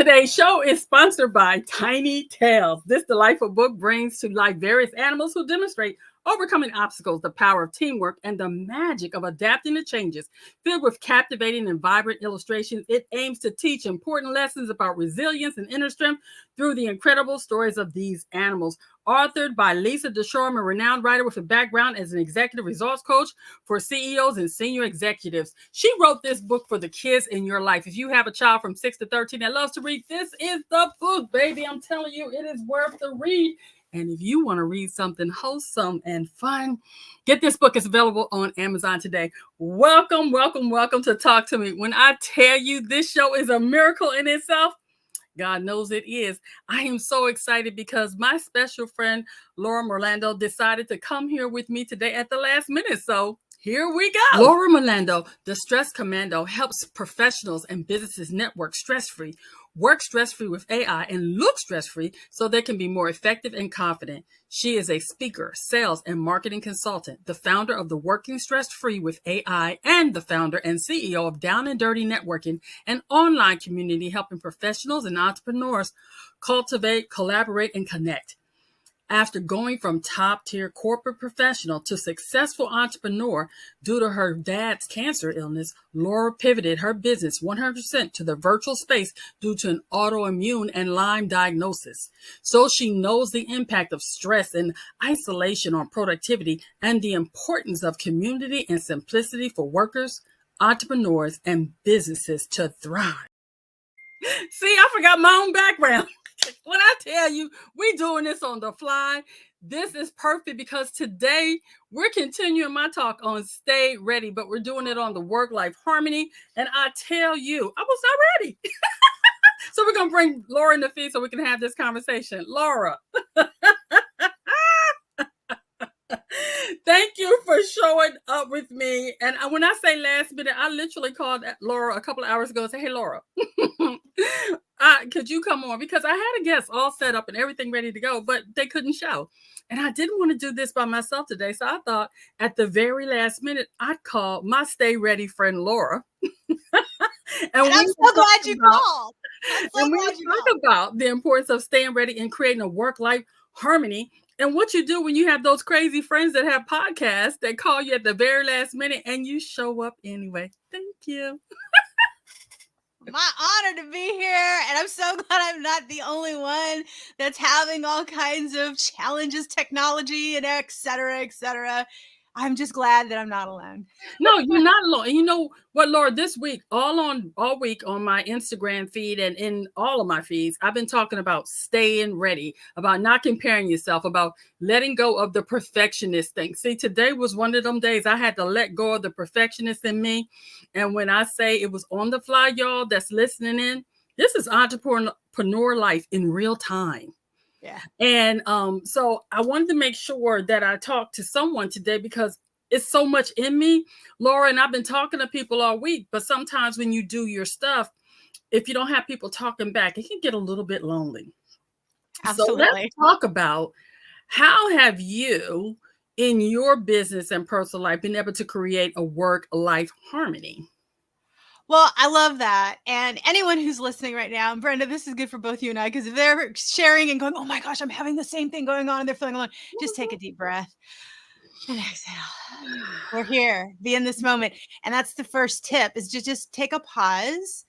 Today's show is sponsored by Tiny Tales. This delightful book brings to life various animals who demonstrate overcoming obstacles, the power of teamwork, and the magic of adapting to changes. Filled with captivating and vibrant illustrations, it aims to teach important lessons about resilience and inner strength through the incredible stories of these animals. Authored by Lisa DeShorm, a renowned writer with a background as an executive results coach for CEOs and senior executives. She wrote this book for the kids in your life. If you have a child from 6 to 13 that loves to read, this is the book, baby. I'm telling you, it is worth the read. And if you want to read something wholesome and fun, get this book. It's available on Amazon today. Welcome, welcome, welcome to Talk to Me. When I tell you this show is a miracle in itself, God knows it is. I am so excited because my special friend, Laura Merlando, decided to come here with me today at the last minute. So here we go. Laura Merlando, the Stress Commando, helps professionals and businesses network stress-free, work stress-free with AI, and look stress-free so they can be more effective and confident. She is a speaker, sales, and marketing consultant, the founder of the Working Stress-Free with AI, and the founder and CEO of Down and Dirty Networking, an online community helping professionals and entrepreneurs cultivate, collaborate, and connect. After going from top-tier corporate professional to successful entrepreneur due to her dad's cancer illness, Laura pivoted her business 100% to the virtual space due to an autoimmune and Lyme diagnosis. So she knows the impact of stress and isolation on productivity and the importance of community and simplicity for workers, entrepreneurs, and businesses to thrive. See, I forgot my own background. When I tell you we're doing this on the fly, this is perfect because today we're continuing my talk on stay ready, but we're doing it on the work-life harmony. And I tell you, I was not ready. So we're going to bring Laura in the feed so we can have this conversation. Laura. Thank you for showing up with me. And when I say last minute, I literally called Laura a couple of hours ago and said, hey, Laura, could you come on? Because I had a guest all set up and everything ready to go, but they couldn't show. And I didn't want to do this by myself today. So I thought at the very last minute, I'd call my stay ready friend, Laura. And I'm so glad you called. And we talk about the importance of staying ready and creating a work-life harmony. And what you do when you have those crazy friends that have podcasts that call you at the very last minute and you show up anyway. Thank you. My honor to be here. And I'm so glad I'm not the only one that's having all kinds of challenges, technology, and et cetera, et cetera. I'm just glad that I'm not alone. No, you're not alone. And you know what, Laura, this week, all week on my Instagram feed and in all of my feeds, I've been talking about staying ready, about not comparing yourself, about letting go of the perfectionist thing. See, today was one of them days I had to let go of the perfectionist in me. And when I say it was on the fly, y'all that's listening in, this is entrepreneur life in real time. Yeah. And so I wanted to make sure that I talked to someone today because it's so much in me, Laura, and I've been talking to people all week, but sometimes when you do your stuff, if you don't have people talking back, it can get a little bit lonely. Absolutely. So let's talk about how have you in your business and personal life been able to create a work-life harmony? Well, I love that. And anyone who's listening right now, and Brenda, this is good for both you and I, because if they're sharing and going, oh my gosh, I'm having the same thing going on and they're feeling alone, just take a deep breath and exhale. We're here, be in this moment. And that's the first tip is to just take a pause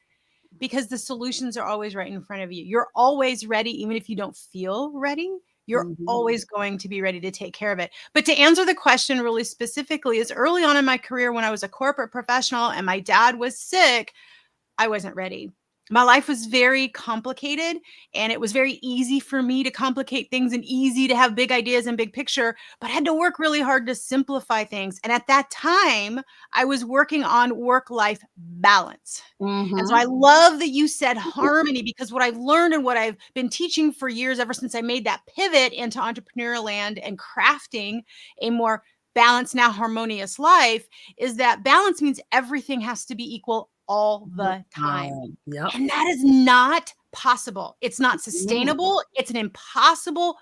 because the solutions are always right in front of you. You're always ready, even if you don't feel ready. You're always going to be ready to take care of it. But to answer the question really specifically is early on in my career when I was a corporate professional and my dad was sick, I wasn't ready. My life was very complicated and it was very easy for me to complicate things and easy to have big ideas and big picture, but I had to work really hard to simplify things. And at that time, I was working on work-life balance. And so I love that you said harmony because what I've learned and what I've been teaching for years, ever since I made that pivot into entrepreneurial land and crafting a more balanced, now harmonious life, is that balance means everything has to be equal all the time. Yep. And that is not possible. It's not sustainable. It's an impossible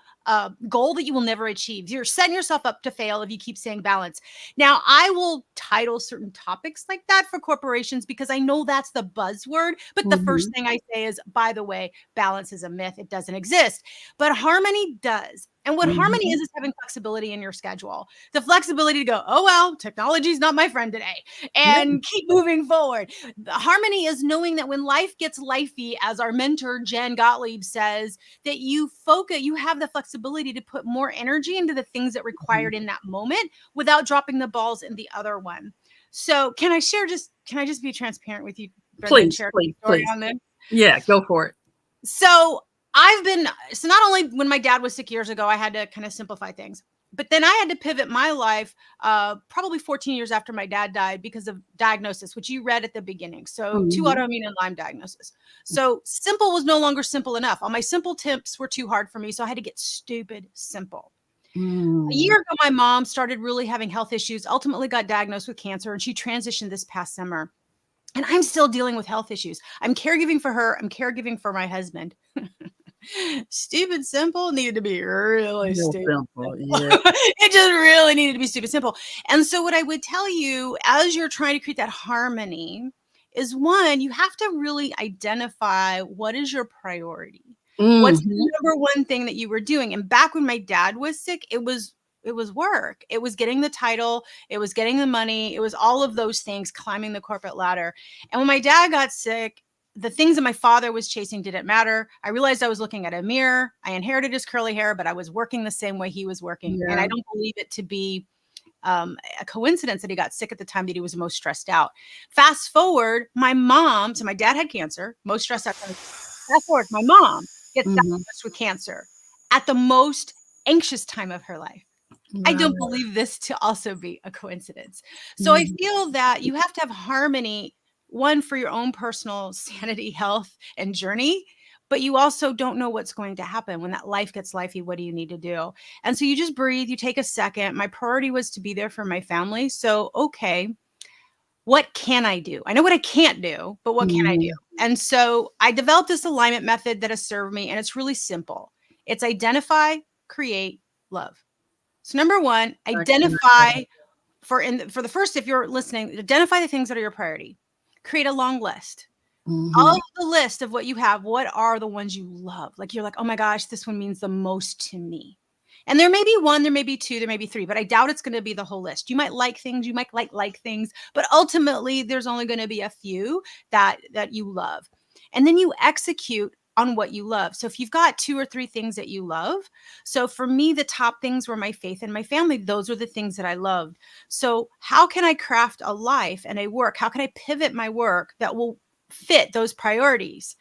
goal that you will never achieve. You're setting yourself up to fail if you keep saying balance. Now, I will title certain topics like that for corporations because I know that's the buzzword. But the first thing I say is, by the way, balance is a myth. It doesn't exist. But harmony does. And what harmony is having flexibility in your schedule, the flexibility to go, oh, well, technology is not my friend today, and keep moving forward. The harmony is knowing that when life gets lifey, as our mentor, Jen Gottlieb says, that you focus, you have the flexibility to put more energy into the things that required in that moment without dropping the balls in the other one. So can I just be transparent with you, Brenda, and share a story on this? Yeah, go for it. So not only when my dad was sick years ago, I had to kind of simplify things, but then I had to pivot my life probably 14 years after my dad died because of diagnosis, which you read at the beginning. So 2 autoimmune and Lyme diagnosis. So simple was no longer simple enough. All my simple tips were too hard for me. So I had to get stupid simple. A year ago, my mom started really having health issues, ultimately got diagnosed with cancer, and she transitioned this past summer. And I'm still dealing with health issues. I'm caregiving for her. I'm caregiving for my husband. Stupid simple needed to be really stupid simple. Yeah. It just really needed to be stupid simple. And so what I would tell you as you're trying to create that harmony is, one, you have to really identify what is your priority. What's the number one thing that you were doing? And back when my dad was sick, it was work. It was getting the title. It was getting the money. It was all of those things, climbing the corporate ladder. And when my dad got sick, the things that my father was chasing didn't matter. I realized I was looking at a mirror. I inherited his curly hair, but I was working the same way he was working. And I don't believe it to be a coincidence that he got sick at the time that he was most stressed out. Fast forward, my mom, so my dad had cancer, most stressed out. Fast forward, my mom gets diagnosed with cancer at the most anxious time of her life. I don't believe this to also be a coincidence. So I feel that you have to have harmony, one, for your own personal sanity, health, and journey, but you also don't know what's going to happen when that life gets lifey. What do you need to do? And so you just breathe, you take a second. My priority was to be there for my family. So, okay, what can I do? I know what I can't do, but what can I do? And so I developed this alignment method that has served me, and it's really simple. It's identify, create, love. So number one, identify for the first, if you're listening, identify the things that are your priority. Create a long list. Of the list of what you have, what are the ones you love? Like you're like, oh my gosh, this one means the most to me. And there may be one, there may be two, there may be three, but I doubt it's going to be the whole list. You might like things, you might like things, but ultimately there's only going to be a few that you love. And then you execute on what you love. So if you've got 2 or 3 things that you love, so for me, the top things were my faith and my family. Those are the things that I loved. So how can I craft a life and a work? How can I pivot my work that will fit those priorities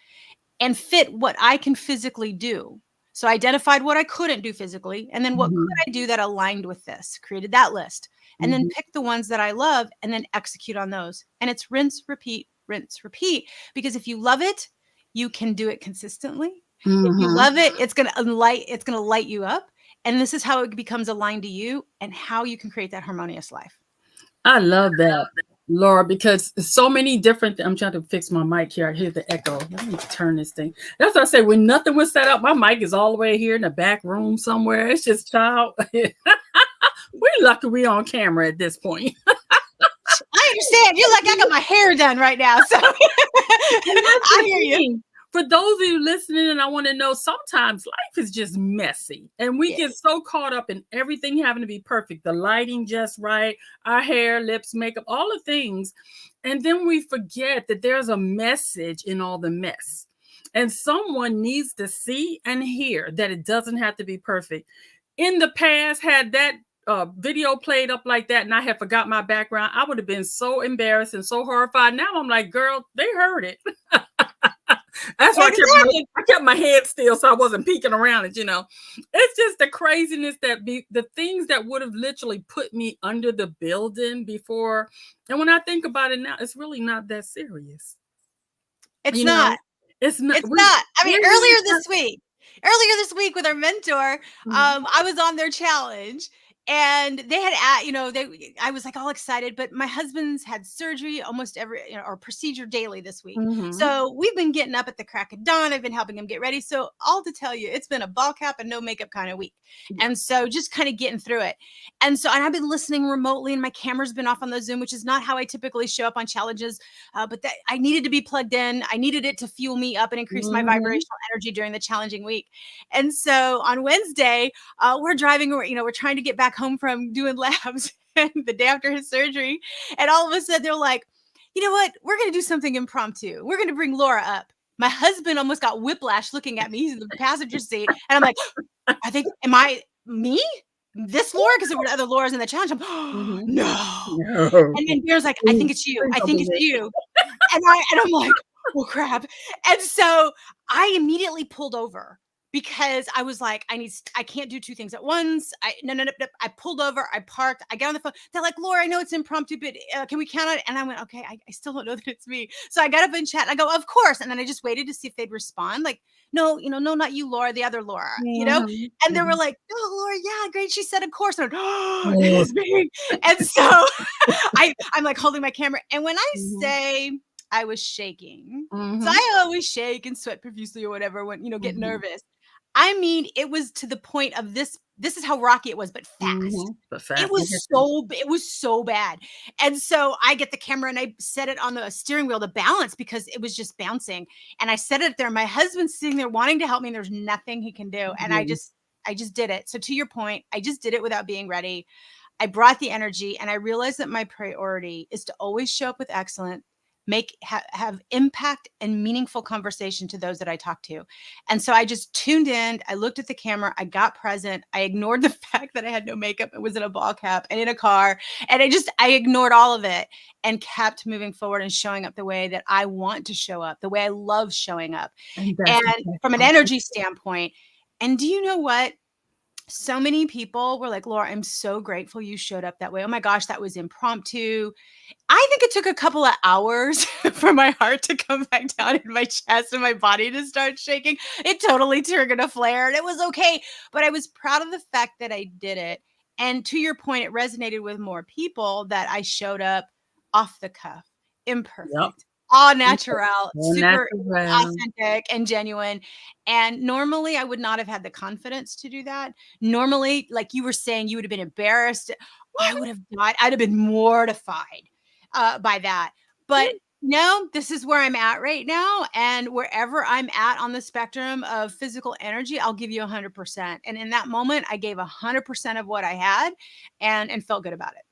and fit what I can physically do? So I identified what I couldn't do physically, and then what could I do that aligned with this, created that list, and then pick the ones that I love and then execute on those. And it's rinse, repeat, because if you love it, you can do it consistently. If you love it, it's going to light you up. And this is how it becomes aligned to you and how you can create that harmonious life. I love that, Laura, because so many different, I'm trying to fix my mic here. I hear the echo. Let me turn this thing. That's what I say. When nothing was set up, my mic is all the way here in the back room somewhere. It's just child. We're lucky we're on camera at this point. I understand. You're like, I got my hair done right now. So I hear you. For those of you listening, and I want to know, sometimes life is just messy and we get so caught up in everything having to be perfect. The lighting just right, our hair, lips, makeup, all the things. And then we forget that there's a message in all the mess. And someone needs to see and hear that it doesn't have to be perfect. In the past, had that video played up like that and I had forgot my background, I would have been so embarrassed and so horrified. Now I'm like, girl, they heard it. That's why I kept my head still so I wasn't peeking around it, It's just the craziness the things that would have literally put me under the building before. And when I think about it now, it's really not that serious. It's not. It's not. I mean, earlier this week with our mentor, I was on their challenge. And they had, I was like all excited, but my husband's had surgery almost every, or procedure daily this week. Mhm. So we've been getting up at the crack of dawn. I've been helping him get ready. So all to tell you, it's been a ball cap and no makeup kind of week. Yeah. And so just kind of getting through it. And I've been listening remotely, and my camera's been off on the Zoom, which is not how I typically show up on challenges. But that I needed to be plugged in. I needed it to fuel me up and increase my Mhm. vibrational energy during the challenging week. And so on Wednesday, we're driving, we're trying to get back home from doing labs and the day after his surgery. And all of a sudden they're like, you know what? We're going to do something impromptu. We're going to bring Laura up. My husband almost got whiplash looking at me. He's in the passenger seat. And I'm like, am I me? This Laura? Because there were other Lauras in the challenge. Mhm. No. No. And then Bear's like, I think it's you. I think it's you. And I'm like, oh crap. And so I immediately pulled over because I was like, I can't do two things at once. No. I pulled over, I parked, I got on the phone. They're like, Laura, I know it's impromptu, but can we count on it? And I went, okay, I still don't know that it's me. So I got up and chat. I go, of course. And then I just waited to see if they'd respond. Like, no, no, not you, Laura, the other Laura, Mhm. And they were Mhm. like, oh, Laura, yeah, great. She said, of course. And I'm like, oh, it Oh. is me. And so I'm like holding my camera. And when I Mhm. say I was shaking, so Mhm. I always shake and sweat profusely or whatever when, get Mhm. nervous. I mean, it was to the point of this is how rocky it was, but fast. Mhm. But It fast. was so bad. And so I get the camera and I set it on the steering wheel to balance because it was just bouncing. And I set it there. My husband's sitting there wanting to help me, and there's nothing he can do. And I just did it. So to your point, I just did it without being ready. I brought the energy, and I realized that my priority is to always show up with excellence, have impact and meaningful conversation to those that I talk to. And so I just tuned in. I looked at the camera. I got present. I ignored the fact that I had no makeup. It was in a ball cap and in a car. And I ignored all of it and kept moving forward and showing up the way that I want to show up, the way I love showing up. And that's And from an energy standpoint, and do you know what? So many people were like, Laura, I'm so grateful you showed up that way. Oh my gosh, that was impromptu. I think it took a couple of hours for my heart to come back down in my chest and my body to start shaking. It totally triggered a flare, and it was okay. But I was proud of the fact that I did it. And to your point, it resonated with more people that I showed up off the cuff, Yep. imperfect, all natural, All super natural. authentic and genuine. And normally I would not have had the confidence to do that. Normally, like you were saying, you would have been embarrassed. I would have died. I'd have been mortified by that. But no, this is where I'm at right now. And wherever I'm at on the spectrum of physical energy, I'll give you 100%. And in that moment, I gave 100% of what I had and felt good about it.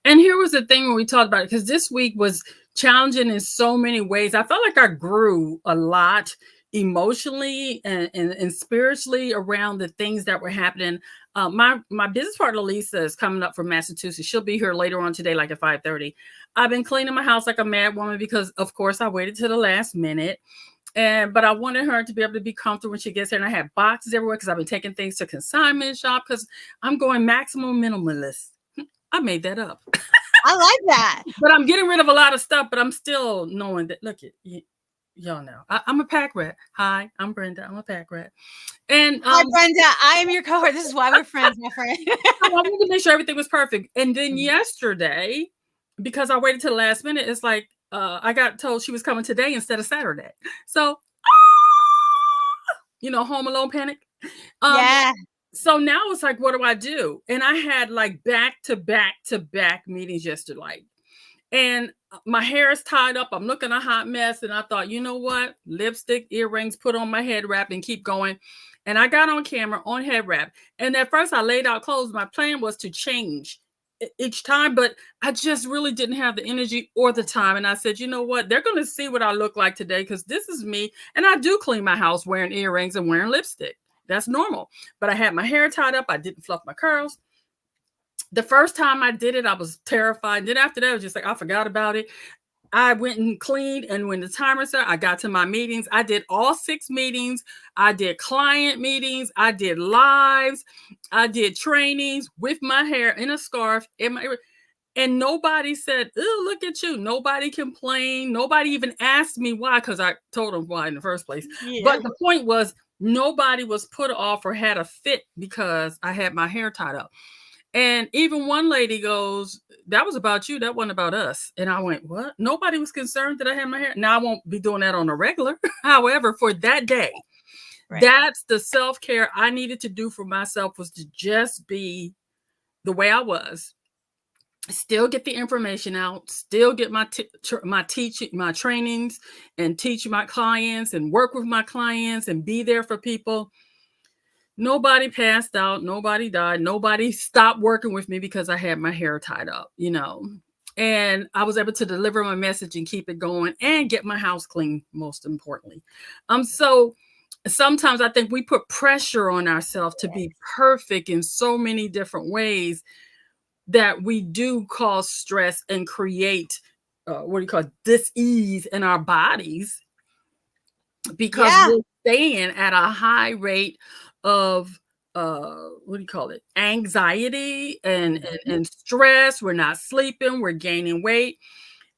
And here was the thing when we talked about it, because this week was challenging in so many ways. I felt like I grew a lot emotionally and spiritually around the things that were happening. My business partner Lisa is coming up from Massachusetts. She'll be here later on today, like at 5:30. I've been cleaning my house like a mad woman because, of course, I waited to the last minute. But I wanted her to be able to be comfortable when she gets here. And I had boxes everywhere because I've been taking things to consignment shop because I'm going maximum minimalist. I made that up. I like that. But I'm getting rid of a lot of stuff, but I'm still knowing that, look, y'all know, I'm a pack rat. Hi, I'm Brenda. I'm a pack rat. And Hi, Brenda. I am your cohort. This is why we're friends, my friend. I wanted to make sure everything was perfect. And then yesterday, because I waited till the last minute, it's like I got told she was coming today instead of Saturday. So, Home Alone panic. Yeah. So now it's like, what do I do? And I had like back to back to back meetings yesterday. And my hair is tied up. I'm looking a hot mess. And I thought, you know what? Lipstick, earrings, put on my head wrap and keep going. And I got on camera on head wrap. And at first I laid out clothes. My plan was to change each time, but I just really didn't have the energy or the time. And I said, you know what? They're going to see what I look like today because this is me. And I do clean my house wearing earrings and wearing lipstick. That's normal. But I had my hair tied up. I didn't fluff my curls. The first time I did it, I was terrified. Then after that, I was just like, I forgot about it. I went and cleaned. And when the timer started, I got to my meetings. I did all 6 meetings. I did client meetings. I did lives. I did trainings with my hair in a scarf. And nobody said, oh, look at you. Nobody complained. Nobody even asked me why, because I told them why in the first place. Yeah. But the point was, nobody was put off or had a fit because I had my hair tied up. And even one lady goes, "That was about you. That wasn't about us." And I went, "What?" Nobody was concerned that I had my hair. Now I won't be doing that on a regular. However, for that day, Right. that's the self-care I needed to do for myself, was to just be the way I was, still get the information out, still get my teaching, my trainings, and teach my clients and work with my clients and be there for people. Nobody passed out, nobody died, nobody stopped working with me because I had my hair tied up, you know. And I was able to deliver my message and keep it going and get my house clean, most importantly. So sometimes I think we put pressure on ourselves to be perfect in so many different ways that we do cause stress and create what do you call it, dis-ease in our bodies, because Yeah. we're staying at a high rate of what do you call it, anxiety and stress. We're not sleeping, we're gaining weight.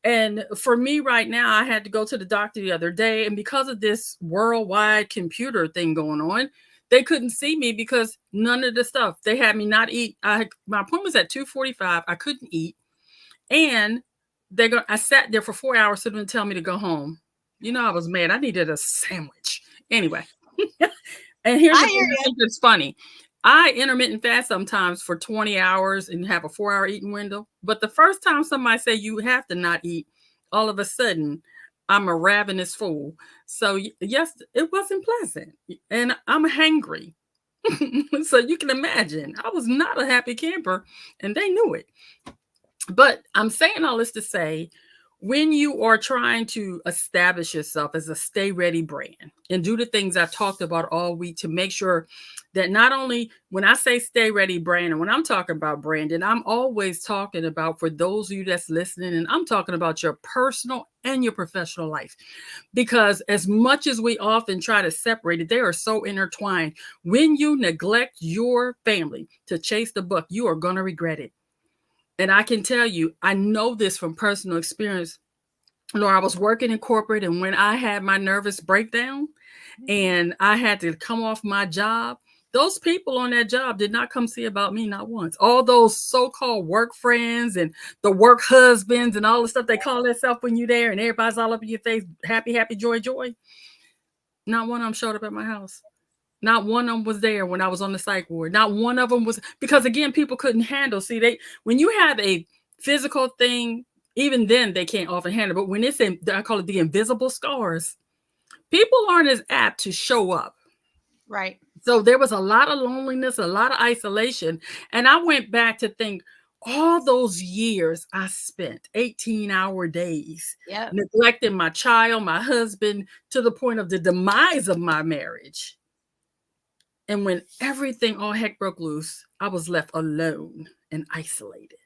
And for me right now, I had to go to the doctor the other day, and because of this worldwide computer thing going on, they couldn't see me because none of the stuff, they had me not eat. My appointment was at 2:45. I couldn't eat, and I sat there for 4 hours for them to tell me to go home. You know, I was mad. I needed a sandwich. Anyway, and here's I the hear thing I you. think that's funny. I intermittent fast sometimes for 20 hours and have a 4 hour eating window. But the first time somebody say you have to not eat, all of a sudden I'm a ravenous fool. So yes, it wasn't pleasant. And I'm hangry. So you can imagine I was not a happy camper, and they knew it. But I'm saying all this to say, when you are trying to establish yourself as a stay ready brand and do the things I've talked about all week to make sure that, not only when I say stay ready brand, and when I'm talking about branding, I'm always talking about, for those of you that's listening, and I'm talking about your personal and your professional life. Because as much as we often try to separate it, they are so intertwined. When you neglect your family to chase the buck, you are going to regret it. And I can tell you, I know this from personal experience. Laura, I was working in corporate, and when I had my nervous breakdown and I had to come off my job, those people on that job did not come see about me, not once. All those so-called work friends and the work husbands and all the stuff they call themselves when you're there and everybody's all up in your face, happy, happy, joy, joy. Not one of them showed up at my house. Not one of them was there when I was on the psych ward. Not one of them was, because again, people couldn't handle. See, when you have a physical thing, even then they can't often handle. But when it's in, I call it the invisible scars, people aren't as apt to show up. Right. So there was a lot of loneliness, a lot of isolation. And I went back to think, all those years I spent, 18-hour days, Yep. neglecting my child, my husband, to the point of the demise of my marriage. And when everything, all heck broke loose, I was left alone and isolated.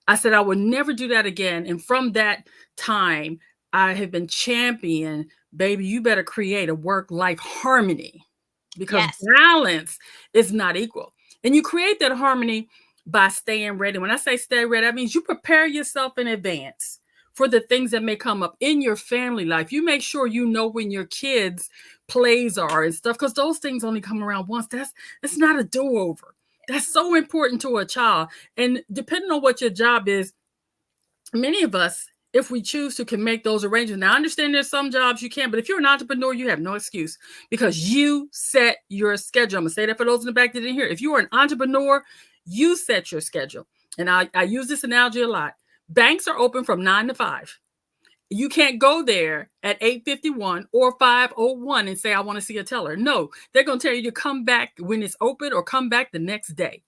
I said I would never do that again. And from that time, I have been champion, baby, you better create a work-life harmony, because Yes. balance is not equal. And you create that harmony by staying ready. When I say stay ready, that means you prepare yourself in advance for the things that may come up in your family life. You make sure you know when your kids' plays are and stuff, because those things only come around once. It's not a do-over. That's so important to a child. And depending on what your job is, many of us, if we choose to, can make those arrangements. Now, I understand there's some jobs you can't, but if you're an entrepreneur, you have no excuse, because you set your schedule. I'm gonna say that for those in the back that didn't hear. If you are an entrepreneur, you set your schedule. And I use this analogy a lot. Banks are open from 9 to 5. You can't go there at 8:51 or 5:01 and say, I want to see a teller. No, they're going to tell you to come back when it's open or come back the next day.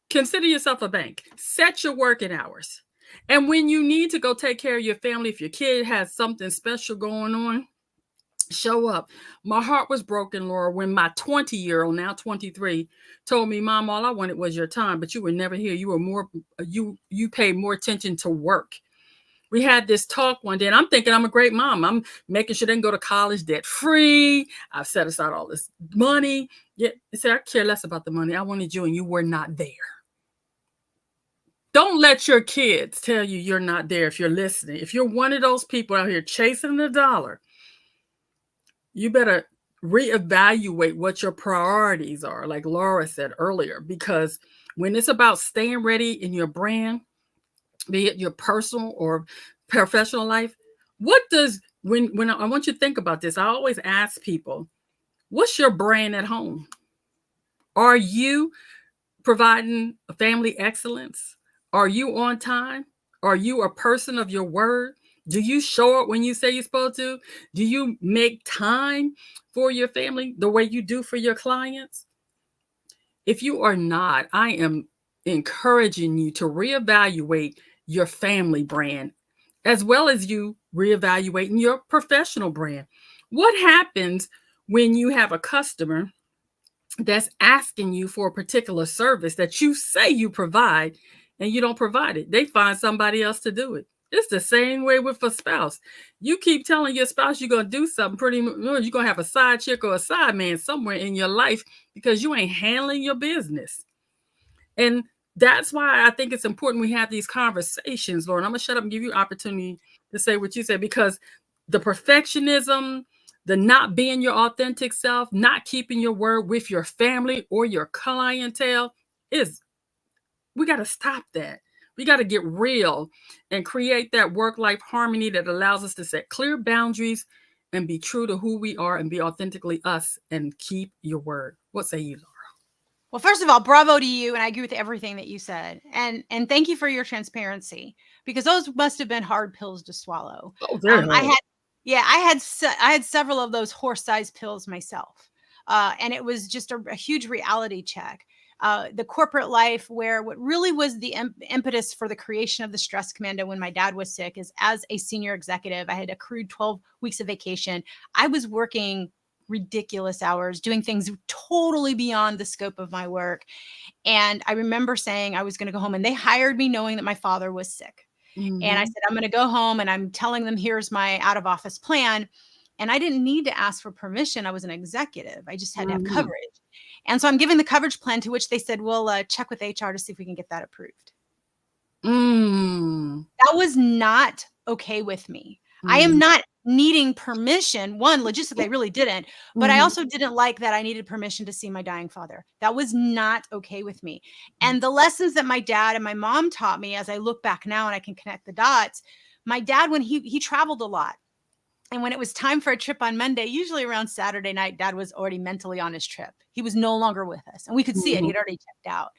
Consider yourself a bank. Set your working hours. And when you need to go take care of your family, if your kid has something special going on, show up. My heart was broken, Laura, when my 20-year-old, now 23, told me, Mom, all I wanted was your time, but you were never here. You were more, you paid more attention to work. We had this talk one day, and I'm thinking I'm a great mom. I'm making sure they can go to college debt free. I've set aside all this money. Yeah, I said, I care less about the money. I wanted you, and you were not there. Don't let your kids tell you you're not there if you're listening. If you're one of those people out here chasing the dollar, you better reevaluate what your priorities are, like Laura said earlier, because When it's about staying ready in your brand, be it your personal or professional life, what does when I want you to think about this, I always ask people, what's your brand at home? Are you providing family excellence? Are you on time? Are you a person of your word? Do you show up when you say you're supposed to? Do you make time for your family the way you do for your clients? If you are not, I am encouraging you to reevaluate your family brand as well as you reevaluating your professional brand. What happens when you have a customer that's asking you for a particular service that you say you provide and you don't provide it? They find somebody else to do it. It's the same way with a spouse. You keep telling your spouse you're going to do something, pretty much you're going to have a side chick or a side man somewhere in your life because you ain't handling your business. And that's why I think it's important we have these conversations, Lauren. I'm going to shut up and give you opportunity to say what you said, because the perfectionism, the not being your authentic self, not keeping your word with your family or your clientele is, we got to stop that. We got to get real and create that work-life harmony that allows us to set clear boundaries and be true to who we are and be authentically us and keep your word. What say you, Laura? Well, first of all, bravo to you, and I agree with everything that you said, and thank you for your transparency, because those must have been hard pills to swallow. Oh, very I hard. had, yeah, I had several of those horse-sized pills myself, and it was just a huge reality check. The corporate life, where what really was the impetus for the creation of the Stress Commando when my dad was sick, is as a senior executive, I had accrued 12 weeks of vacation. I was working ridiculous hours, doing things totally beyond the scope of my work. And I remember saying I was going to go home, and they hired me knowing that my father was sick. And I Mm-hmm. said, I'm going to go home, and I'm telling them, here's my out of office plan. And I didn't need to ask for permission. I was an executive. I just had to have Mm-hmm. coverage. And so I'm giving the coverage plan, to which they said, we'll check with HR to see if we can get that approved. Mm. That was not okay with me. I am Mhm. not needing permission. One, logistically, I really didn't, but I Mhm. also didn't like that I needed permission to see my dying father. That was not okay with me. Mm. And the lessons that my dad and my mom taught me, as I look back now and I can connect the dots, my dad, when he traveled a lot, and when it was time for a trip on Monday, usually around Saturday night, dad was already mentally on his trip. He was no longer with us, and we could see it. He Mhm. had already checked out.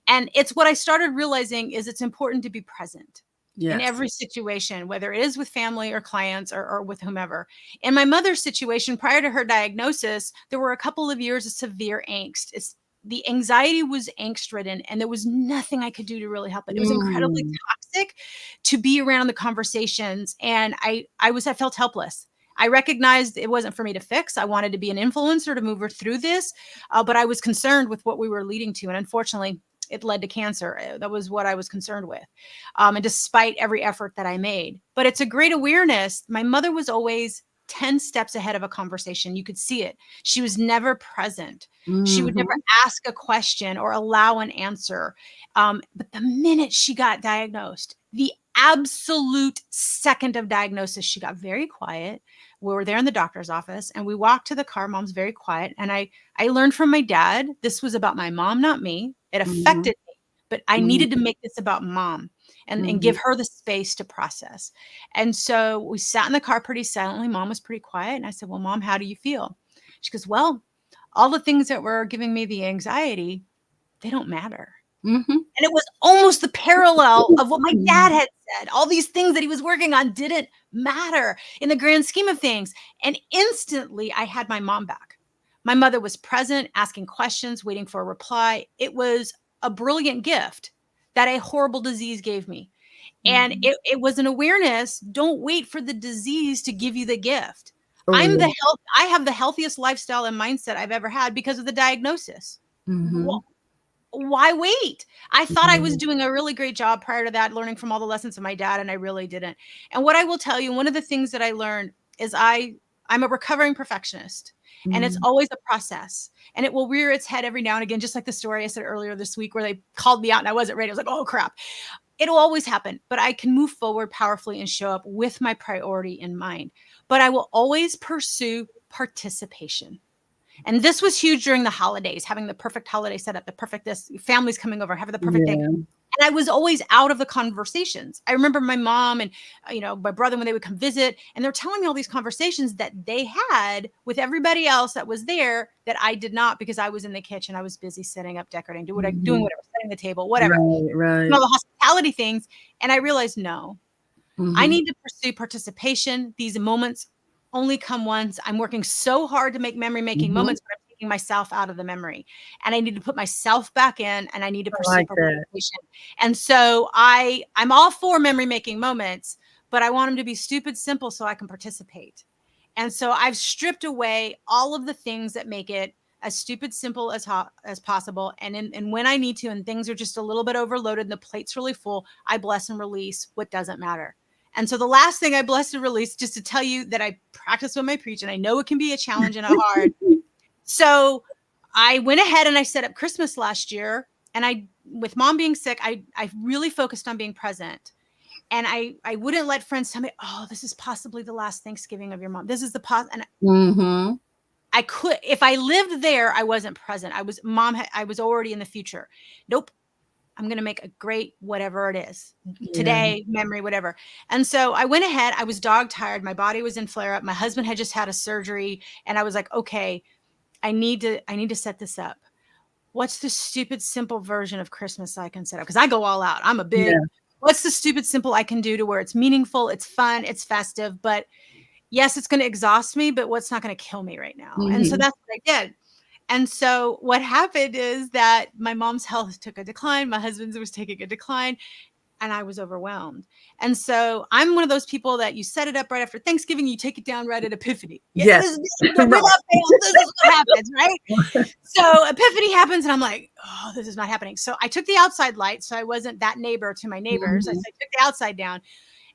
And it's what I started realizing is it's important to be present in Yes. every situation, whether it is with family or clients, or with whomever. In my mother's situation, prior to her diagnosis, there were a couple of years of severe angst. The anxiety was angst ridden, and there was nothing I could do to really help it. It was incredibly Mm. toxic to be around the conversations. And I felt helpless. I recognized it wasn't for me to fix. I wanted to be an influencer to move her through this, but I was concerned with what we were leading to. And unfortunately, it led to cancer. That was what I was concerned with. And despite every effort that I made, but it's a great awareness. My mother was always 10 steps ahead of a conversation. You could see it. She was never present. She would never Mhm. ask a question or allow an answer. But the minute she got diagnosed, the absolute second of diagnosis, she got very quiet. We were there in the doctor's office, and we walked to the car. Mom's very quiet. And I learned from my dad, this was about my mom, not me. It Mhm. affected me, but I Mhm. needed to make this about mom, and give Mhm. her the space to process. And so we sat in the car pretty silently. Mom was pretty quiet. And I said, well, Mom, how do you feel? She goes, well, all the things that were giving me the anxiety, they don't matter. Mhm. And it was almost the parallel of what my dad Mhm. had said. All these things that he was working on didn't matter in the grand scheme of things. And instantly, I had my mom back. My mother was present, asking questions, waiting for a reply. It was a brilliant gift that a horrible disease gave me. And Mhm. it was an awareness. Don't wait for the disease to give you the gift. Oh, yeah. I have the healthiest lifestyle and mindset I've ever had because of the diagnosis. Mhm. Why wait? I thought I was Mhm. doing a really great job prior to that, learning from all the lessons of my dad, and I really didn't. And what I will tell you, one of the things that I learned is I'm a recovering perfectionist, and it's Mhm. always a process, and it will rear its head every now and again, just like the story I said earlier this week where they called me out and I wasn't ready. I was like, oh crap. It'll always happen, but I can move forward powerfully and show up with my priority in mind. But I will always pursue participation. And this was huge during the holidays, having the perfect holiday setup, the perfect this, families coming over, having the perfect thing. And I was always out of the conversations. I remember my mom and, my brother, when they would come visit, and they're telling me all these conversations that they had with everybody else that was there that I did not, because I was in the kitchen. I was busy setting up, decorating, doing whatever, setting the table, whatever, Right. all the hospitality things. And I realized, no, I Mhm. need to pursue participation. These moments only come once. I'm working so hard to make memory making Mhm. moments, but I'm taking myself out of the memory. And I need to put myself back in, and I need to I pursue like that. participation. And so I'm all for memory making moments, but I want them to be stupid simple so I can participate. And so I've stripped away all of the things that make it as stupid simple as possible. And when I need to, and things are just a little bit overloaded and the plate's really full, I bless and release what doesn't matter. And so the last thing I blessed and released, just to tell you that I practice when I preach, and I know it can be a challenge and a hard. So I went ahead and I set up Christmas last year, and with mom being sick, I really focused on being present. And I wouldn't let friends tell me, oh, this is possibly the last Thanksgiving of your mom. This is and Mhm. I could, if I lived there, I wasn't present. I was already in the future. Nope. I'm going to make a great whatever it is today, memory, whatever. And so I went ahead. I was dog tired. My body was in flare up. My husband had just had a surgery, and I was like, okay, I need to set this up. What's the stupid, simple version of Christmas I can set up? Because I go all out. I'm a big, what's the stupid, simple I can do to where it's meaningful, it's fun, it's festive, but yes, it's going to exhaust me, but what's not going to kill me right now? And so Mhm. that's what I did. And so what happened is that my mom's health took a decline. My husband's was taking a decline, and I was overwhelmed. And so I'm one of those people that you set it up right after Thanksgiving, you take it down right at Epiphany. Yeah, Yes. without fail, this is what happens, right? So Epiphany happens, and I'm like, oh, this is not happening. So I took the outside light, so I wasn't that neighbor to my neighbors. I Mhm. took the outside down.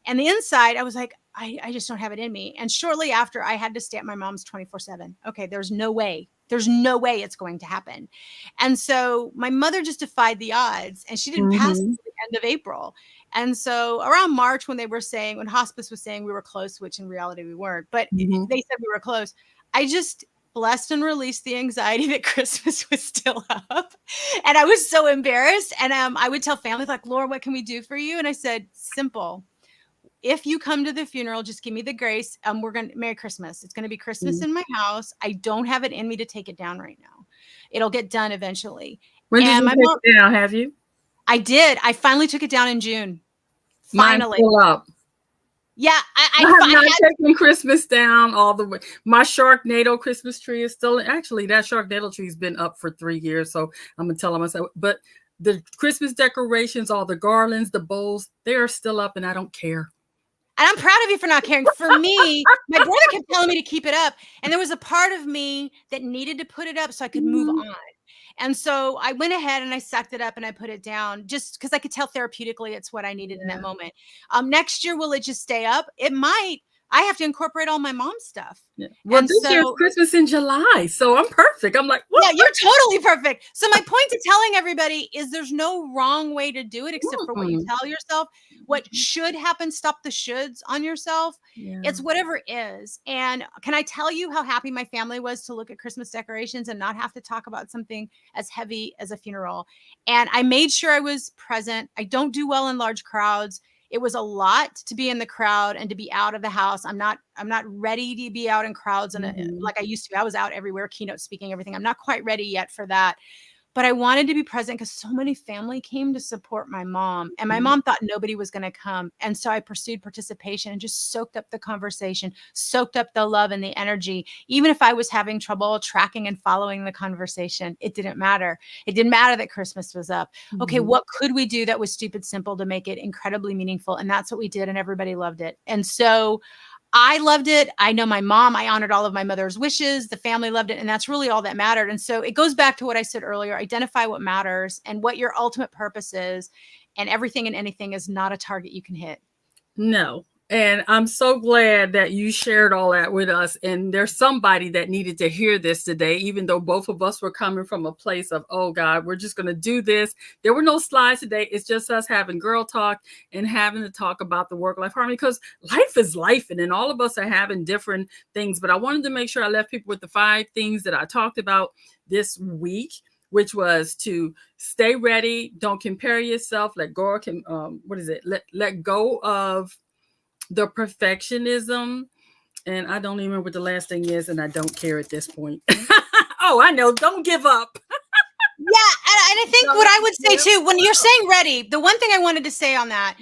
And the inside, I was like, I just don't have it in me. And shortly after, I had to stay at my mom's 24/7. Okay, there's no way. There's no way it's going to happen. And so my mother just defied the odds, and she didn't pass Mhm. until the end of April. And so around March, when hospice was saying we were close, which in reality we weren't, but Mhm. they said we were close, I just blessed and released the anxiety that Christmas was still up. And I was so embarrassed. And I would tell family, like, Laura, what can we do for you? And I said, simple. If you come to the funeral, just give me the grace. We're going to Merry Christmas. It's going to be Christmas Mhm. in my house. I don't have it in me to take it down right now. It'll get done eventually. When did And you my take mom, it down? Have you? I did. I finally took it down in June. Mine's Finally. still up. Yeah. I have I not had, taken Christmas down all the way. My Sharknado Christmas tree is still, actually, that Sharknado tree's been up for 3 years. So I'm going to tell myself, but the Christmas decorations, all the garlands, the bowls, they're still up, and I don't care. and I'm proud of you for not caring. For me, my brother kept telling me to keep it up. And there was a part of me that needed to put it up so I could move Mhm. on. And so I went ahead and I sucked it up and I put it down just because I could tell therapeutically it's what I needed in that Yeah. moment. Next year, will it just stay up? It might. I have to incorporate all my mom's stuff. Yeah. Well, And this year's so Christmas in July, so I'm perfect. I'm like, what? yeah, you're totally perfect. So my point to telling everybody is there's no wrong way to do it except for what you Mm-mm. tell yourself. What should happen, stop the shoulds on yourself. Yeah. It's whatever is. And can I tell you how happy my family was to look at Christmas decorations and not have to talk about something as heavy as a funeral? And I made sure I was present. I don't do well in large crowds. It was a lot to be in the crowd and to be out of the house. I'm not ready to be out in crowds and Mhm. like I used to be. I was out everywhere, keynote speaking, everything. I'm not quite ready yet for that. But I wanted to be present because so many family came to support my mom. And my Mhm. mom thought nobody was going to come. And so I pursued participation and just soaked up the conversation, soaked up the love and the energy. Even if I was having trouble tracking and following the conversation, it didn't matter. It didn't matter that Christmas was up. Okay, Mhm. what could we do that was stupid simple to make it incredibly meaningful? And that's what we did. And everybody loved it. And so I loved it. I know my mom, I honored all of my mother's wishes. The family loved it. And that's really all that mattered. And so it goes back to what I said earlier, identify what matters and what your ultimate purpose is. And everything and anything is not a target you can hit. No. And I'm so glad that you shared all that with us. And there's somebody that needed to hear this today, even though both of us were coming from a place of, oh God, we're just going to do this. There were no slides today. It's just us having girl talk and having to talk about the work life harmony, because life is life. And then all of us are having different things. But I wanted to make sure I left people with the 5 things that I talked about this week, which was to stay ready, don't compare yourself, let go of, let go of the perfectionism. And I don't even remember what the last thing is, and I don't care at this point. Oh, I know. Don't give up. Yeah, and I think what I would say too, when you're saying ready, the one thing I wanted to say on that,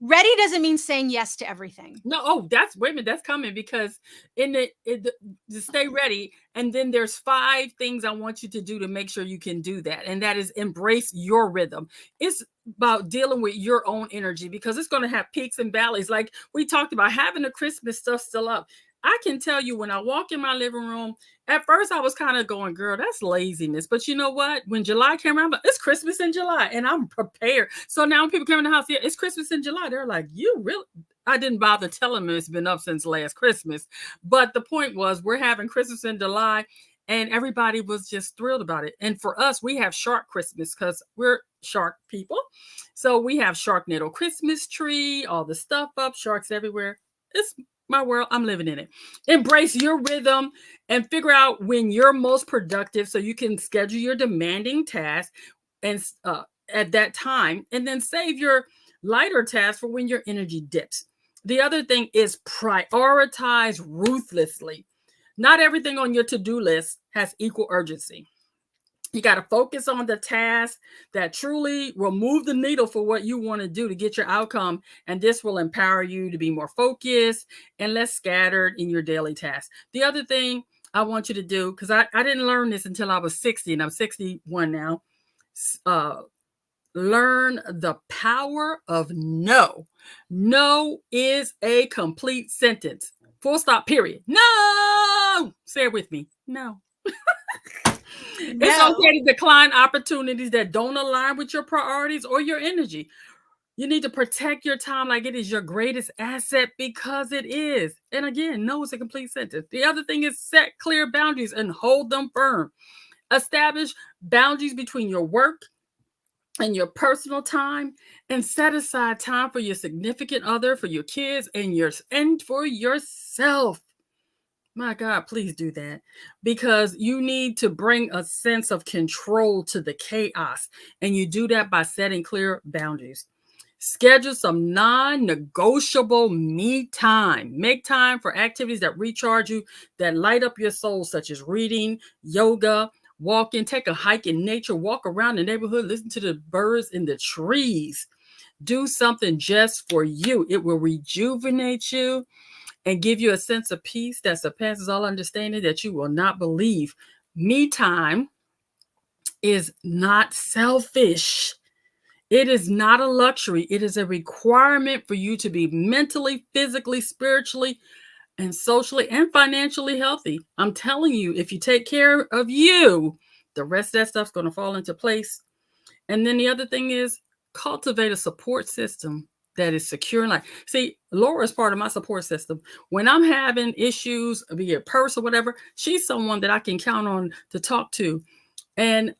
ready doesn't mean saying yes to everything. No, oh, wait a minute, that's coming, because to stay ready, and then there's 5 things I want you to do to make sure you can do that, and that is embrace your rhythm. It's about dealing with your own energy, because it's going to have peaks and valleys. Like we talked about, having the Christmas stuff still up. I can tell you, when I walk in my living room, at first I was kind of going, girl, that's laziness. But you know what? When July came around, it's Christmas in July, and I'm prepared. So now when people come in the house, yeah, it's Christmas in July, they're like, you really? I didn't bother telling them it's been up since last Christmas. But the point was, we're having Christmas in July, and everybody was just thrilled about it. And for us, we have Shark Christmas, because we're shark people. So we have Sharknado Christmas tree, all the stuff up, sharks everywhere. It's my world. I'm living in it. Embrace your rhythm and figure out when you're most productive, so you can schedule your demanding tasks and at that time, and then save your lighter tasks for when your energy dips. The other thing is prioritize ruthlessly. Not everything on your to-do list has equal urgency. You got to focus on the task that truly will move the needle for what you want to do to get your outcome. And this will empower you to be more focused and less scattered in your daily tasks. The other thing I want you to do, because I didn't learn this until I was 60, and I'm 61 now. Learn the power of no. No is a complete sentence. Full stop, period. No! Say it with me. No. It's okay to decline opportunities that don't align with your priorities or your energy. You need to protect your time like it is your greatest asset, because it is. And again, no is a complete sentence. The other thing is set clear boundaries and hold them firm. Establish boundaries between your work and your personal time, and set aside time for your significant other, for your kids, and for yourself. My God, please do that, because you need to bring a sense of control to the chaos. And you do that by setting clear boundaries. Schedule some non-negotiable me time. Make time for activities that recharge you, that light up your soul, such as reading, yoga, walking, take a hike in nature, walk around the neighborhood, listen to the birds in the trees. Do something just for you. It will rejuvenate you and give you a sense of peace that surpasses all understanding that you will not believe. Me time is not selfish. It is not a luxury. It is a requirement for you to be mentally, physically, spiritually, and socially and financially healthy. I'm telling you, if you take care of you, the rest of that stuff's going to fall into place. And then the other thing is, cultivate a support system that is secure in life. See, Laura is part of my support system. When I'm having issues, be it purse or whatever, she's someone that I can count on to talk to. And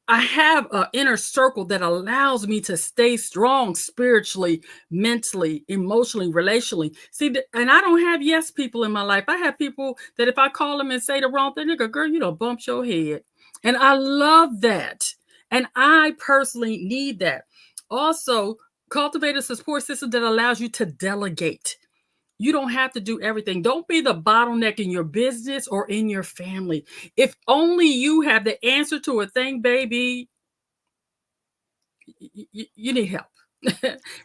I have an inner circle that allows me to stay strong spiritually, mentally, emotionally, relationally. See, and I don't have yes people in my life. I have people that if I call them and say the wrong thing, they go, girl, you don't bump your head. And I love that. And I personally need that. Also, cultivate a support system that allows you to delegate. You don't have to do everything. Don't be the bottleneck in your business or in your family. If only you have the answer to a thing, baby, you need help.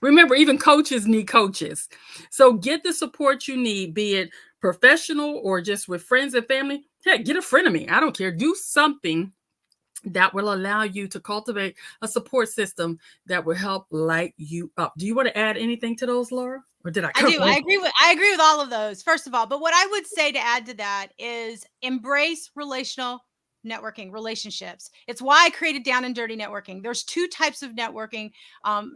Remember, even coaches need coaches. So get the support you need, be it professional or just with friends and family. Heck, get a friend of me. I don't care. Do something that will allow you to cultivate a support system that will help light you up. Do you want to add anything to those, Laura? Or did I? I do. I agree with all of those, first of all. But what I would say to add to that is embrace relational networking, relationships. It's why I created Down and Dirty Networking. There's two types of networking.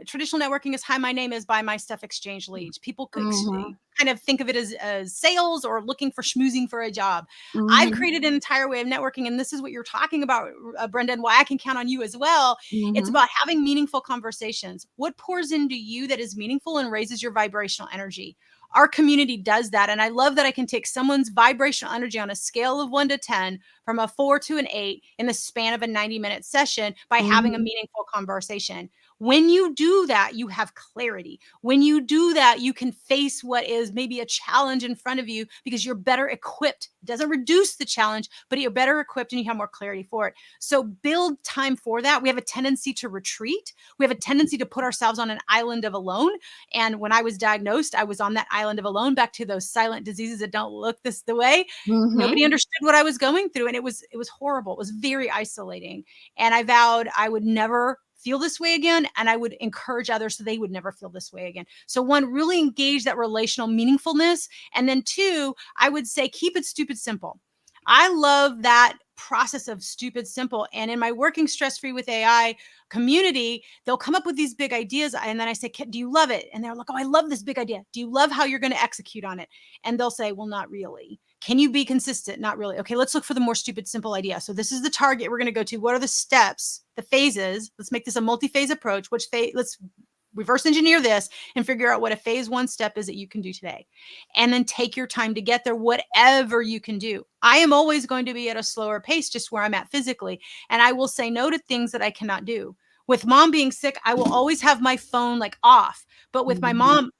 Traditional networking is, hi, my name is, buy my stuff, exchange leads. People Mhm. kind of think of it as sales or looking for schmoozing for a job. I've Mhm. created an entire way of networking, and this is what you're talking about, Brenda, and why I can count on you as well. It's Mhm. about having meaningful conversations. What pours into you that is meaningful and raises your vibrational energy? Our community does that. And I love that I can take someone's vibrational energy on a scale of 1 to 10 from a 4 to an 8 in the span of a 90-minute session by having a Mhm. meaningful conversation. When you do that, you have clarity. When you do that, you can face what is maybe a challenge in front of you because you're better equipped. It doesn't reduce the challenge, but you're better equipped and you have more clarity for it. So build time for that. We have a tendency to retreat. We have a tendency to put ourselves on an island of alone. And when I was diagnosed, I was on that island of alone, back to those silent diseases that don't look the way. Mhm. Nobody understood what I was going through. And it was horrible. It was very isolating. And I vowed I would never feel this way again. And I would encourage others so they would never feel this way again. So one, really engage that relational meaningfulness. And then two, I would say, keep it stupid simple. I love that process of stupid simple. And in my Working Stress Free with AI community, they'll come up with these big ideas. And then I say, do you love it? And they're like, oh, I love this big idea. Do you love how you're going to execute on it? And they'll say, well, not really. Can you be consistent? Not really. Okay, let's look for the more stupid, simple idea. So this is the target we're going to go to. What are the steps, the phases? Let's make this a multi-phase approach. Which phase? Let's reverse engineer this and figure out what a phase one step is that you can do today. And then take your time to get there, whatever you can do. I am always going to be at a slower pace, just where I'm at physically. And I will say no to things that I cannot do. With mom being sick, I will always have my phone like off. But with my Mhm. mom,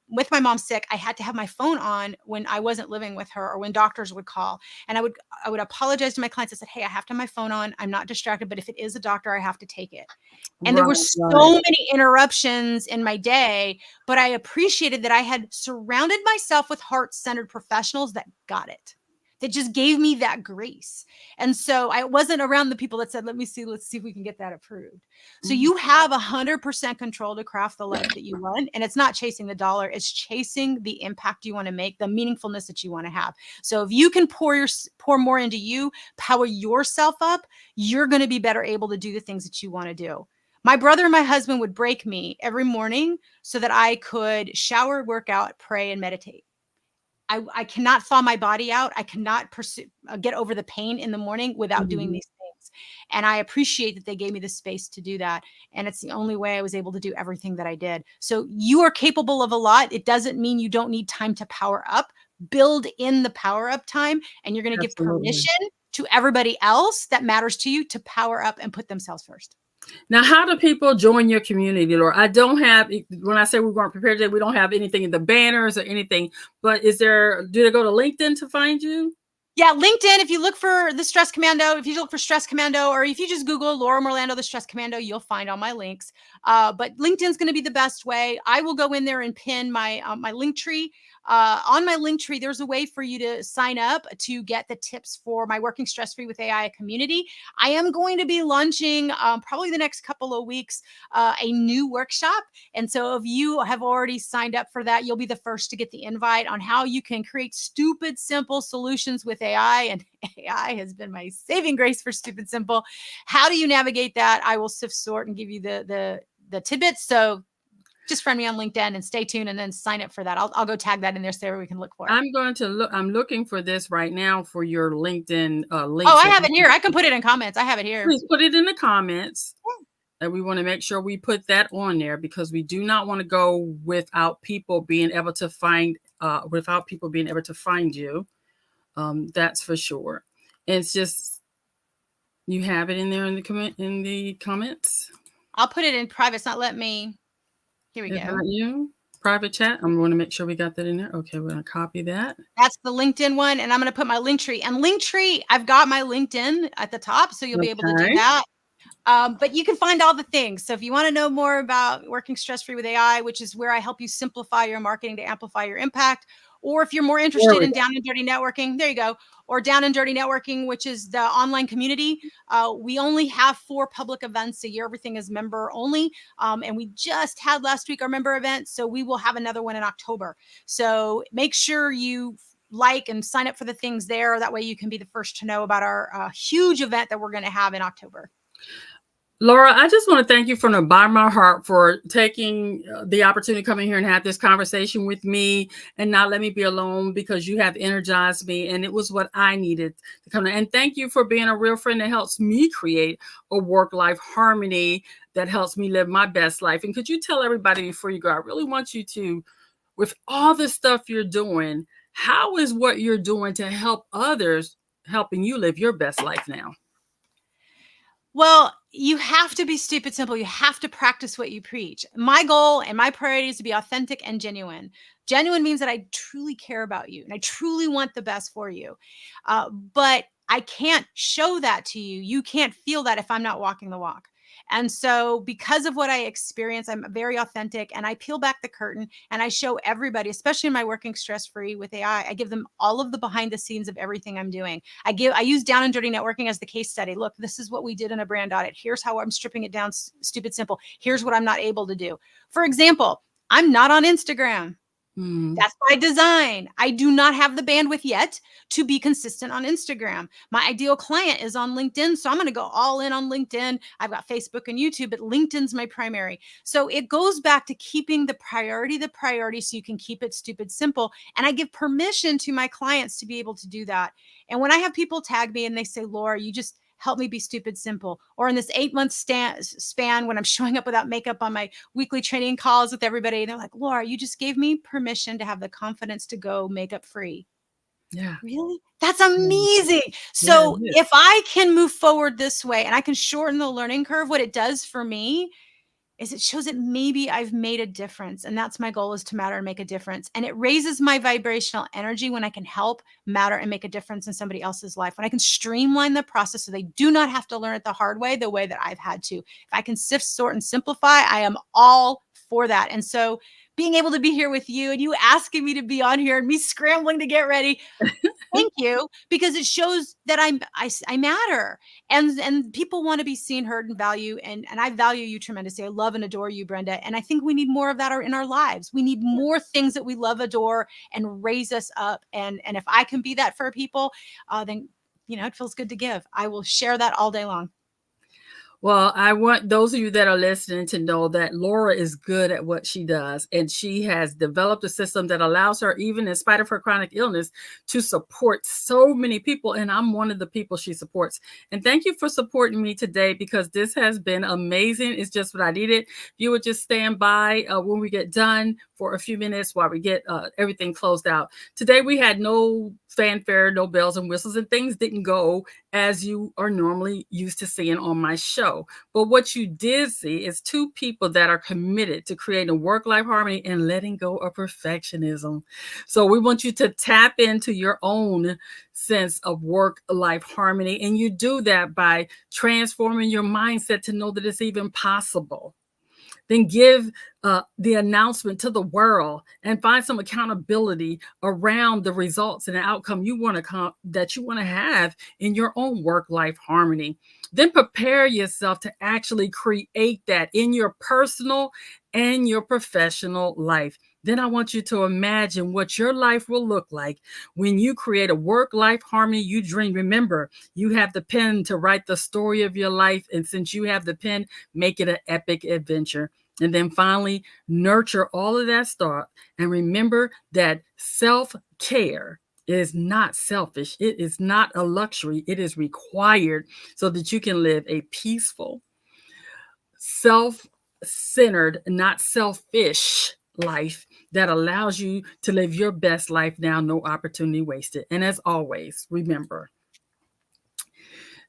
with my mom sick, I had to have my phone on when I wasn't living with her or when doctors would call. And I would apologize to my clients. I said, hey, I have to have my phone on. I'm not distracted, but if it is a doctor, I have to take it. And there Right, were so right. many interruptions in my day, but I appreciated that I had surrounded myself with heart-centered professionals that got it, that just gave me that grace. And so I wasn't around the people that said, let's see if we can get that approved. So Mhm. you have 100% control to craft the life that you want. And it's not chasing the dollar, it's chasing the impact you want to make, the meaningfulness that you want to have. So if you can pour more into you, power yourself up, you're going to be better able to do the things that you want to do. My brother and my husband would break me every morning so that I could shower, work out, pray, and meditate. I cannot thaw my body out. I cannot get over the pain in the morning without doing Mhm. these things. And I appreciate that they gave me the space to do that. And it's the only way I was able to do everything that I did. So you are capable of a lot. It doesn't mean you don't need time to power up. Build in the power up time, and you're going to give Absolutely. permission to everybody else that matters to you to power up and put themselves first. Now, how do people join your community, Laura? I don't have, when I say we weren't prepared today, we don't have anything in the banners or anything, but do they go to LinkedIn to find you? Yeah, LinkedIn, if you look for the Stress Commando, if you look for Stress Commando, or if you just Google Laura Morlando, the Stress Commando, you'll find all my links. But LinkedIn's going to be the best way. I will go in there and pin my link tree. On my link tree, there's a way for you to sign up to get the tips for my Working Stress Free with AI community. I am going to be launching probably the next couple of weeks a new workshop. And so if you have already signed up for that, you'll be the first to get the invite on how you can create stupid, simple solutions with AI. And AI has been my saving grace for stupid, simple. How do you navigate that? I will sift sort and give you the tidbits. So just friend me on LinkedIn and stay tuned and then sign up for that. I'll go tag that in there so we can look for it. I'm going to look, I'm looking for this right now for your LinkedIn Oh, link. I So have it here. I can put it in comments. I have it here. please put it in the comments. And we want to make sure we put that on there because we do not want to go without people being able to find you. That's for sure. It's just you have it in there in the comments. I'll put it in private. It's not letting me. Here we Is go. that you? Private chat. I'm going to make sure we got that in there. Okay, we're going to copy that. That's the LinkedIn one. And I'm going to put my link tree. And link tree, I've got my LinkedIn at the top. So you'll be able to do Okay. that. But you can find all the things. So if you want to know more about Working Stress Free with AI, which is where I help you simplify your marketing to amplify your impact, or if you're more There interested we in go. Down and Dirty Networking, there you go. Or Down and Dirty Networking, which is the online community. We only have 4 public events a year. Everything is member only. And we just had last week our member event. So we will have another one in October. So make sure you like and sign up for the things there. That way you can be the first to know about our huge event that we're going to have in October. Laura, I just want to thank you from the bottom of my heart for taking the opportunity to come in here and have this conversation with me and not let me be alone, because you have energized me and it was what I needed to come in. And thank you for being a real friend that helps me create a work-life harmony that helps me live my best life. And could you tell everybody before you go, I really want you to, with all the stuff you're doing, how is what you're doing to help others helping you live your best life now? Well, you have to be stupid simple. You have to practice what you preach. My goal and my priority is to be authentic and genuine. Genuine means that I truly care about you and I truly want the best for you. But I can't show that to you. You can't feel that if I'm not walking the walk. And so, because of what I experience, I'm very authentic and I peel back the curtain and I show everybody, especially in my working stress free with AI, I give them all of the behind the scenes of everything I'm doing. I use down and dirty networking as the case study. Look, this is what we did in a brand audit. Here's how I'm stripping it down, stupid simple. Here's what I'm not able to do. For example, I'm not on Instagram. That's by design. I do not have the bandwidth yet to be consistent on Instagram. My ideal client is on LinkedIn, so I'm going to go all in on LinkedIn. I've got Facebook and YouTube, but LinkedIn's my primary. So it goes back to keeping the priority so you can keep it stupid simple. And I give permission to my clients to be able to do that. And when I have people tag me and they say, Laura, you just help me be stupid simple. Or in this 8-month span when I'm showing up without makeup on my weekly training calls with everybody, they're like, Laura, you just gave me permission to have the confidence to go makeup free. Yeah. Really? That's amazing. Yeah, So if I can move forward this way and I can shorten the learning curve, what it does for me is it shows that maybe I've made a difference. And that's my goal, is to matter and make a difference. And it raises my vibrational energy when I can help matter and make a difference in somebody else's life. When I can streamline the process so they do not have to learn it the hard way, the way that I've had to. If I can sift, sort, and simplify, I am all for that. And so being able to be here with you and you asking me to be on here and me scrambling to get ready, thank you, because it shows that I matter, and people want to be seen, heard, and value, and I value you tremendously. I love and adore you, Brenda, and I think we need more of that in our lives. We need more things that we love, adore, and raise us up. And if I can be that for people, then it feels good to give. I will share that all day long. Well, I want those of you that are listening to know that Laura is good at what she does, and she has developed a system that allows her, even in spite of her chronic illness, to support so many people. And I'm one of the people she supports. And thank you for supporting me today, because this has been amazing. It's just what I needed. You would just stand by when we get done for a few minutes while we get everything closed out. Today, we had no fanfare, no bells and whistles, and things didn't go as you are normally used to seeing on my show. But what you did see is two people that are committed to creating work-life harmony and letting go of perfectionism. So we want you to tap into your own sense of work-life harmony. And you do that by transforming your mindset to know that it's even possible. Then give the announcement to the world and find some accountability around the results and the outcome you want to have in your own work-life harmony. Then prepare yourself to actually create that in your personal and your professional life. Then I want you to imagine what your life will look like when you create a work-life harmony you dream. Remember, you have the pen to write the story of your life. And since you have the pen, make it an epic adventure. And then finally, nurture all of that stuff. And remember that self-care is not selfish. It is not a luxury. It is required so that you can live a peaceful, self-centered, not selfish life that allows you to live your best life now, no opportunity wasted. And as always, remember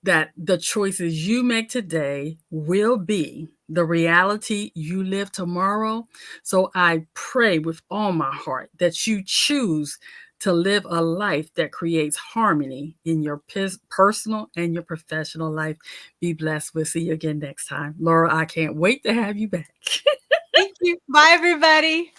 that the choices you make today will be the reality you live tomorrow. So I pray with all my heart that you choose to live a life that creates harmony in your personal and your professional life. Be blessed. We'll see you again next time. Laura, I can't wait to have you back. Thank you. Bye, everybody.